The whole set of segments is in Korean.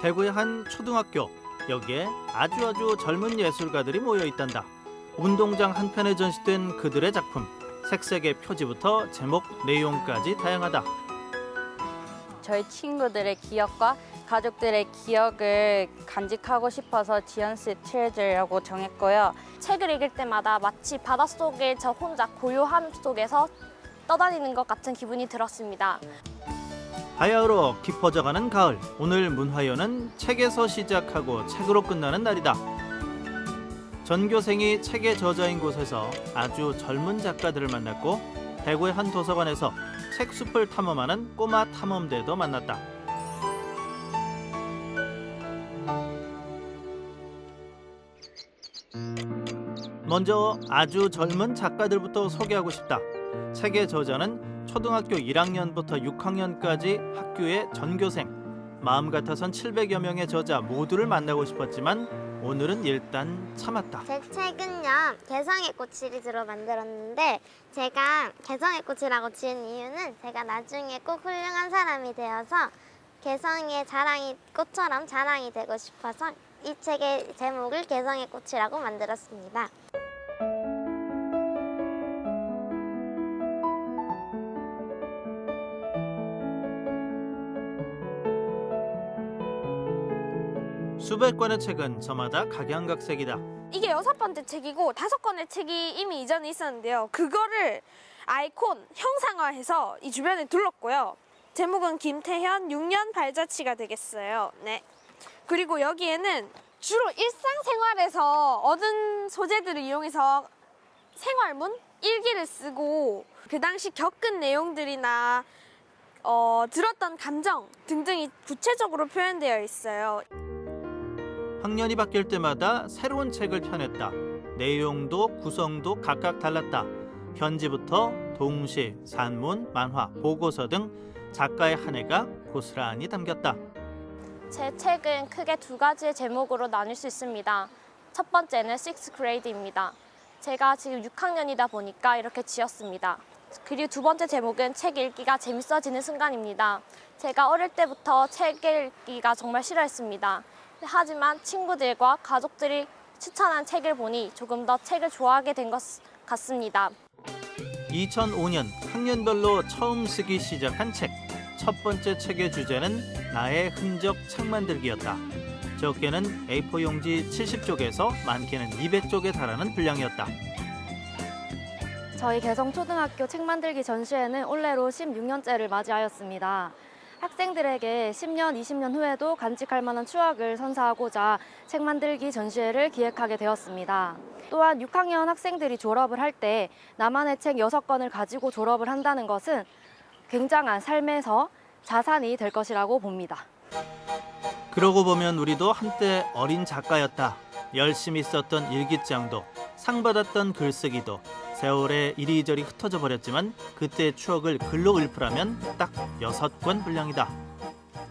대구의 한 초등학교. 여기에 아주 젊은 예술가들이 모여 있단다. 운동장 한편에 전시된 그들의 작품. 색색의 표지부터 제목, 내용까지 다양하다. 저희 친구들의 기억과 가족들의 기억을 간직하고 싶어서 지언스 트레저라고 정했고요. 책을 읽을 때마다 마치 바닷속에 저 혼자 고요함 속에서 떠다니는 것 같은 기분이 들었습니다. 바야흐로 깊어져가는 가을. 오늘 문화연은 책에서 시작하고 책으로 끝나는 날이다. 전교생이 책의 저자인 곳에서 아주 젊은 작가들을 만났고 대구의 한 도서관에서 책숲을 탐험하는 꼬마 탐험대도 만났다. 먼저 아주 젊은 작가들부터 소개하고 싶다. 책의 저자는 초등학교 1학년부터 6학년까지 학교의 전교생. 마음 같아선 700여 명의 저자 모두를 만나고 싶었지만 오늘은 일단 참았다. 제 책은요, 개성의 꽃 시리즈로 만들었는데 제가 개성의 꽃이라고 지은 이유는 제가 나중에 꼭 훌륭한 사람이 되어서 개성의 꽃처럼 자랑이 되고 싶어서 이 책의 제목을 개성의 꽃이라고 만들었습니다. 수백 권의 책은 저마다 각양각색이다. 이게 6번째 책이고 5권의 책이 이미 이전에 있었는데요. 그거를 아이콘, 형상화해서 이 주변에 둘렀고요. 제목은 김태현 6년 발자취가 되겠어요. 네. 그리고 여기에는 주로 일상생활에서 얻은 소재들을 이용해서 생활문, 일기를 쓰고 그 당시 겪은 내용들이나 들었던 감정 등등이 구체적으로 표현되어 있어요. 학년이 바뀔 때마다 새로운 책을 펴냈다. 내용도 구성도 각각 달랐다. 편지부터 동시, 산문, 만화, 보고서 등 작가의 한 해가 고스란히 담겼다. 제 책은 크게 2가지의 제목으로 나눌 수 있습니다. 첫 번째는 6th grade입니다. 제가 지금 6학년이다 보니까 이렇게 지었습니다. 그리고 2번째 제목은 책 읽기가 재밌어지는 순간입니다. 제가 어릴 때부터 책 읽기가 정말 싫어했습니다. 하지만 친구들과 가족들이 추천한 책을 보니 조금 더 책을 좋아하게 된 것 같습니다. 2005년 학년별로 처음 쓰기 시작한 책. 첫 번째 책의 주제는 나의 흔적 책 만들기였다. 적게는 A4 용지 70쪽에서 많게는 200쪽에 달하는 분량이었다. 저희 개성초등학교 책 만들기 전시회는 올해로 16년째를 맞이하였습니다. 학생들에게 10년, 20년 후에도 간직할 만한 추억을 선사하고자 책 만들기 전시회를 기획하게 되었습니다. 또한 6학년 학생들이 졸업을 할 때 나만의 책 6권을 가지고 졸업을 한다는 것은 굉장한 삶에서 자산이 될 것이라고 봅니다. 그러고 보면 우리도 한때 어린 작가였다. 열심히 썼던 일기장도, 상 받았던 글쓰기도 세월에 이리저리 흩어져 버렸지만 그때의 추억을 글로 읊으라면 딱 6권 분량이다.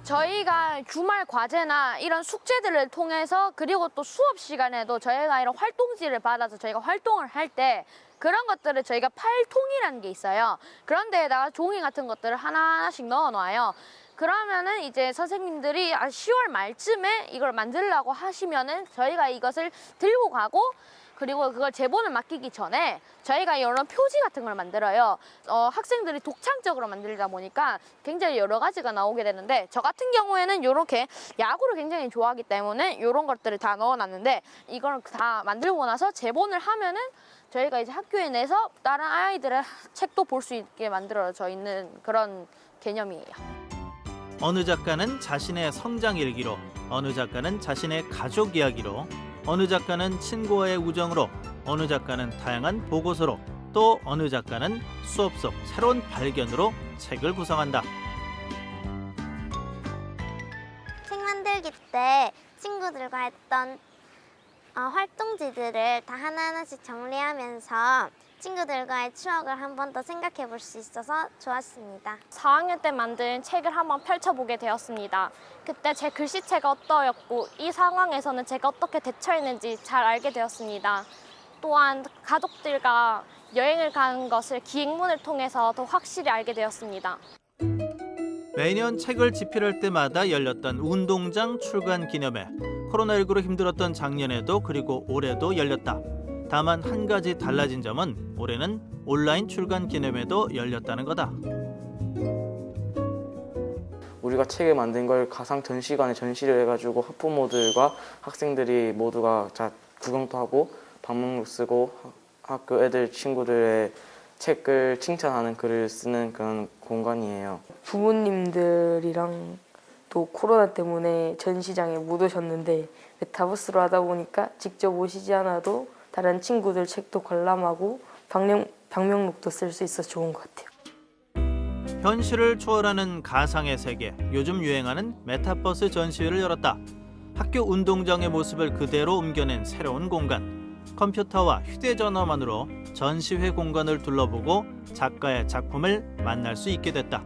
저희가 주말 과제나 이런 숙제들을 통해서 그리고 또 수업 시간에도 저희가 이런 활동지를 받아서 저희가 활동을 할 때 그런 것들을 저희가 팔통이라는 게 있어요. 그런 데에다가 종이 같은 것들을 하나하나씩 넣어 놔요. 그러면은 이제 선생님들이 10월 말쯤에 이걸 만들려고 하시면은 저희가 이것을 들고 가고 그리고 그걸 제본을 맡기기 전에 저희가 이런 표지 같은 걸 만들어요. 학생들이 독창적으로 만들다 보니까 굉장히 여러 가지가 나오게 되는데 저 같은 경우에는 이렇게 야구를 굉장히 좋아하기 때문에 이런 것들을 다 넣어놨는데 이걸 다 만들고 나서 제본을 하면은 저희가 이제 학교에 내서 다른 아이들의 책도 볼 수 있게 만들어져 있는 그런 개념이에요. 어느 작가는 자신의 성장 일기로, 어느 작가는 자신의 가족 이야기로, 어느 작가는 친구와의 우정으로, 어느 작가는 다양한 보고서로, 또 어느 작가는 수업 속 새로운 발견으로 책을 구성한다. 책 만들기 때 친구들과 했던 활동지들을 다 하나하나씩 정리하면서 친구들과의 추억을 한 번 더 생각해 볼 수 있어서 좋았습니다. 4학년 때 만든 책을 한번 펼쳐보게 되었습니다. 그때 제 글씨체가 어떠했고 이 상황에서는 제가 어떻게 대처했는지 잘 알게 되었습니다. 또한 가족들과 여행을 가는 것을 기획문을 통해서 더 확실히 알게 되었습니다. 매년 책을 집필할 때마다 열렸던 운동장 출간 기념회. 코로나19로 힘들었던 작년에도 그리고 올해도 열렸다. 다만 한 가지 달라진 점은 올해는 온라인 출간 기념회도 열렸다는 거다. 우리가 책을 만든 걸 가상 전시관에 전시를 해가지고 학부모들과 학생들이 모두가 다 구경도 하고 방문록 쓰고 학교 애들 친구들의 책을 칭찬하는 글을 쓰는 그런 공간이에요. 부모님들이랑 또 코로나 때문에 전시장에 못 오셨는데 메타버스로 하다 보니까 직접 오시지 않아도 다른 친구들 책도 관람하고 방명록도 쓸 수 있어서 좋은 것 같아요. 현실을 초월하는 가상의 세계, 요즘 유행하는 메타버스 전시회를 열었다. 학교 운동장의 모습을 그대로 옮겨낸 새로운 공간. 컴퓨터와 휴대전화만으로 전시회 공간을 둘러보고 작가의 작품을 만날 수 있게 됐다.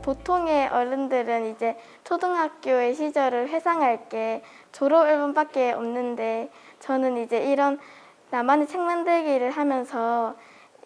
보통의 어른들은 이제 초등학교의 시절을 회상할 게 졸업 앨범밖에 없는데 저는 이제 이런 나만의 책 만들기를 하면서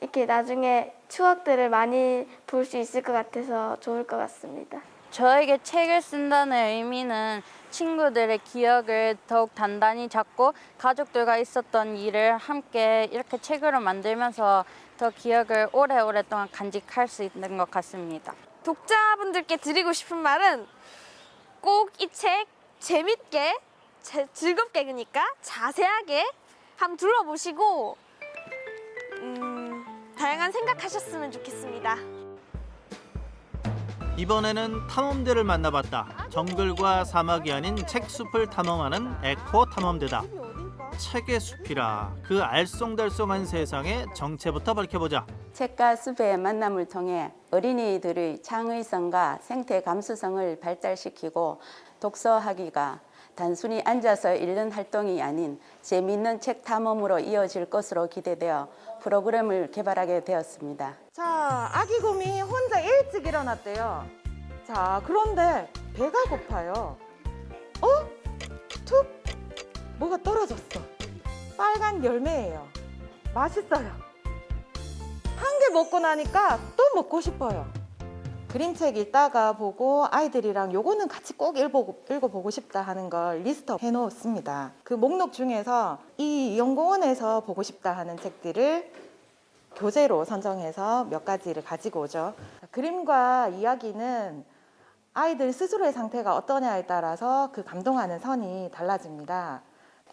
이렇게 나중에 추억들을 많이 볼 수 있을 것 같아서 좋을 것 같습니다. 저에게 책을 쓴다는 의미는 친구들의 기억을 더욱 단단히 잡고 가족들과 있었던 일을 함께 이렇게 책으로 만들면서 더 기억을 오래오랫동안 간직할 수 있는 것 같습니다. 독자분들께 드리고 싶은 말은 꼭 이 책 재밌게 즐겁게 그러니까 자세하게 한번 둘러보시고 다양한 생각하셨으면 좋겠습니다. 이번에는 탐험대를 만나봤다. 정글과 사막이 아닌 책숲을 탐험하는 에코 탐험대다. 책의 숲이라 그 알쏭달쏭한 세상의 정체부터 밝혀보자. 책과 숲의 만남을 통해 어린이들의 창의성과 생태 감수성을 발달시키고 독서하기가 단순히 앉아서 읽는 활동이 아닌 재미있는 책 탐험으로 이어질 것으로 기대되어 프로그램을 개발하게 되었습니다. 자, 아기 곰이 혼자 일찍 일어났대요. 자, 그런데 배가 고파요. 툭! 뭐가 떨어졌어. 빨간 열매예요. 맛있어요. 한 개 먹고 나니까 또 먹고 싶어요. 그림책 읽다가 보고 아이들이랑 요거는 같이 꼭 읽어보고 싶다 하는 걸 리스트업 해놓습니다. 그 목록 중에서 이 연구원에서 보고 싶다 하는 책들을 교재로 선정해서 몇 가지를 가지고 오죠. 그림과 이야기는 아이들 스스로의 상태가 어떠냐에 따라서 그 감동하는 선이 달라집니다.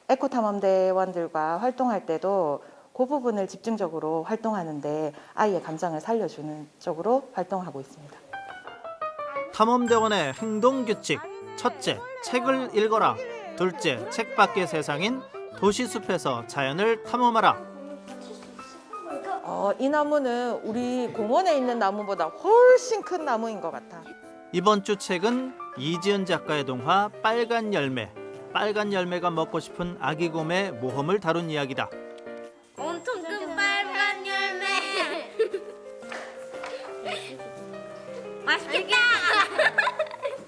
에코탐험대원들과 활동할 때도 그 부분을 집중적으로 활동하는데 아이의 감정을 살려주는 쪽으로 활동하고 있습니다. 탐험대원의 행동규칙. 첫째, 책을 읽어라. 둘째, 책 밖의 세상인 도시숲에서 자연을 탐험하라. 이 나무는 우리 공원에 있는 나무보다 훨씬 큰 나무인 것 같아. 이번 주 책은 이지은 작가의 동화 빨간 열매. 빨간 열매가 먹고 싶은 아기 곰의 모험을 다룬 이야기다. 엄청 큰 빨간 열매. 맛있겠다.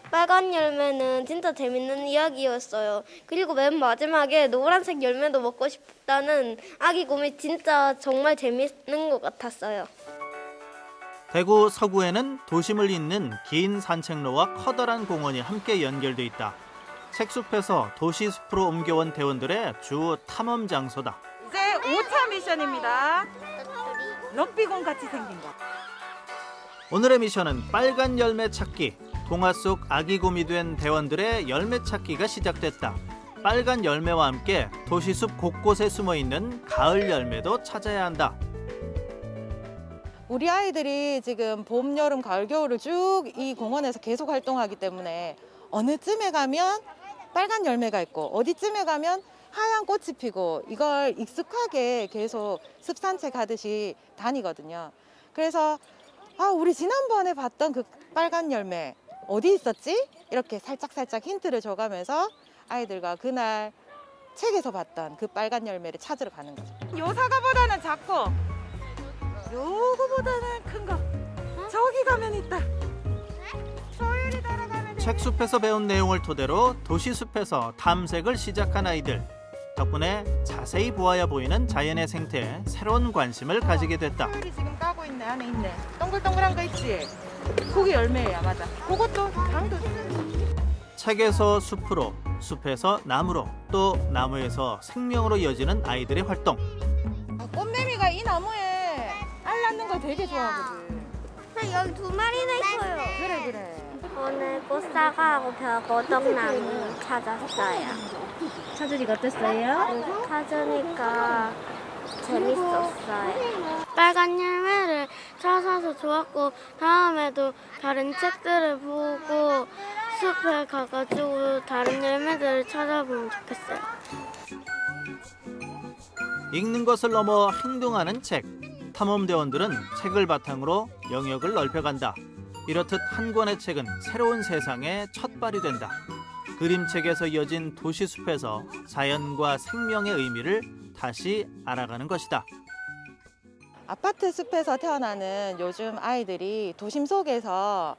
빨간 열매는 진짜 재밌는 이야기였어요. 그리고 맨 마지막에 노란색 열매도 먹고 싶다는 아기 곰이 진짜 정말 재밌는 것 같았어요. 대구 서구에는 도심을 잇는 긴 산책로와 커다란 공원이 함께 연결돼 있다. 책숲에서 도시숲으로 옮겨온 대원들의 주 탐험 장소다. 이제 5차 미션입니다. 럭비공 같이 생긴 거. 오늘의 미션은 빨간 열매 찾기. 동화 속 아기 곰이 된 대원들의 열매 찾기가 시작됐다. 빨간 열매와 함께 도시숲 곳곳에 숨어있는 가을 열매도 찾아야 한다. 우리 아이들이 지금 봄, 여름, 가을, 겨울을 쭉 이 공원에서 계속 활동하기 때문에 어느 쯤에 가면 빨간 열매가 있고 어디쯤에 가면 하얀 꽃이 피고 이걸 익숙하게 계속 숲 산책하듯이 다니거든요. 그래서 우리 지난번에 봤던 그 빨간 열매 어디 있었지? 이렇게 살짝살짝 힌트를 줘가면서 아이들과 그날 책에서 봤던 그 빨간 열매를 찾으러 가는 거죠. 요 사과보다는 작고 요거보다는 큰 거. 저기 가면 있다. 소율이 따라가면 책숲에서 배운 내용을 토대로 도시숲에서 탐색을 시작한 아이들. 덕분에 자세히 보아야 보이는 자연의 생태에 새로운 관심을 가지게 됐다. 소율이 지금 까고 있네. 안에 있네. 동글동글한 거 있지? 그게 열매예요, 맞아. 그것도 당도. 책에서 숲으로, 숲에서 나무로, 또 나무에서 생명으로 이어지는 아이들의 활동. 꽃매미가 이 나무에 알 낳는 거 되게 좋아하거든. 여기 2마리나 있어요. 그래. 오늘 꽃사과하고 벼거덕나무 찾았어요. 찾으니까 어땠어요? 찾으니까 재밌었어요. 빨간 열매를 찾아서 좋았고 다음에도 다른 책들을 보고 숲에 가가지고 다른 열매들을 찾아보면 좋겠어요. 읽는 것을 넘어 행동하는 책. 탐험대원들은 책을 바탕으로 영역을 넓혀간다. 이렇듯 한 권의 책은 새로운 세상의 첫발이 된다. 그림책에서 이어진 도시숲에서 자연과 생명의 의미를 다시 알아가는 것이다. 아파트 숲에서 태어나는 요즘 아이들이 도심 속에서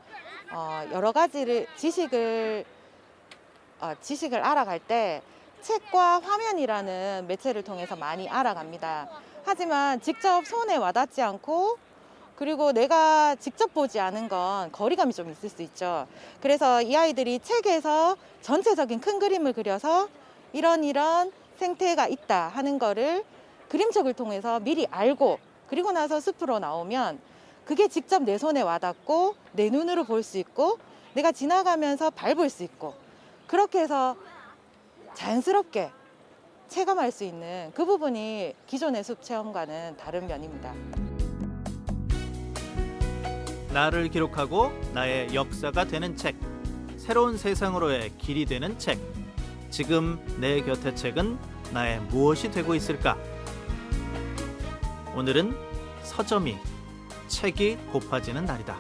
여러 가지를 지식을 알아갈 때 책과 화면이라는 매체를 통해서 많이 알아갑니다. 하지만 직접 손에 와닿지 않고 그리고 내가 직접 보지 않은 건 거리감이 좀 있을 수 있죠. 그래서 이 아이들이 책에서 전체적인 큰 그림을 그려서 이런 생태가 있다 하는 거를 그림책을 통해서 미리 알고 그리고 나서 숲으로 나오면 그게 직접 내 손에 와닿고 내 눈으로 볼 수 있고 내가 지나가면서 밟을 수 있고 그렇게 해서 자연스럽게 체감할 수 있는 그 부분이 기존의 숲 체험과는 다른 면입니다. 나를 기록하고 나의 역사가 되는 책. 새로운 세상으로의 길이 되는 책. 지금 내 곁의 책은 나의 무엇이 되고 있을까? 오늘은 서점이 책이 고파지는 날이다.